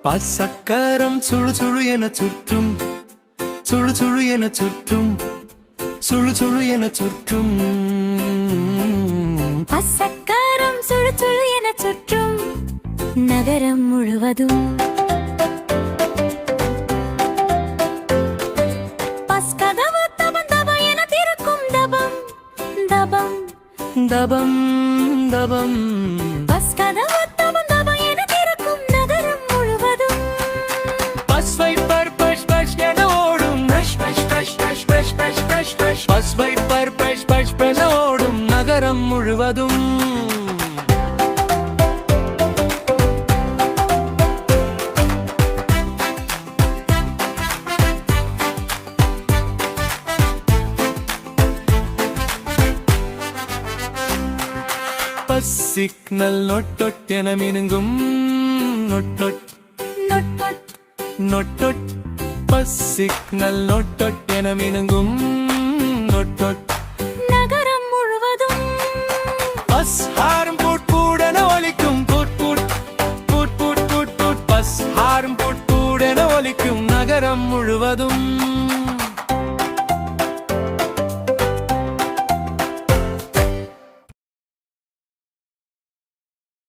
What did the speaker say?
பசக்கரம் சுழு சுழு என சுற்றும், சுழு சுழு என சுற்றும், சுழு சுழு என சுற்றும். பசக்கரம் சுழு சுழு என சுற்றும் நகரம் முழுவதும். பஸ் கதவு தபம் தபம் என திறக்கும் தபம் தபம் தபம் தபம். பஸ் கதவு தபம் தபம் என திறக்கும் நகரம் முழுவதும். பஸ் வைப்பர் பஷ் பஷ் என ஓடும், பஷ் பஷ் பஷ் பஷ் பஷ் பஷ் பஷ் பஷ். பஸ் வைப்பர் பஷ் பஷ் என ஓடும் நகரம் முழுவதும். பஸ் சிக்னல் நொட்டொட் என மினுங்கும், நொட்டொட் நொட்டொட் நொட்டொட். பஸ் சிக்னல் நொட்டொட் என மினுங்கும், நொட்டொட்.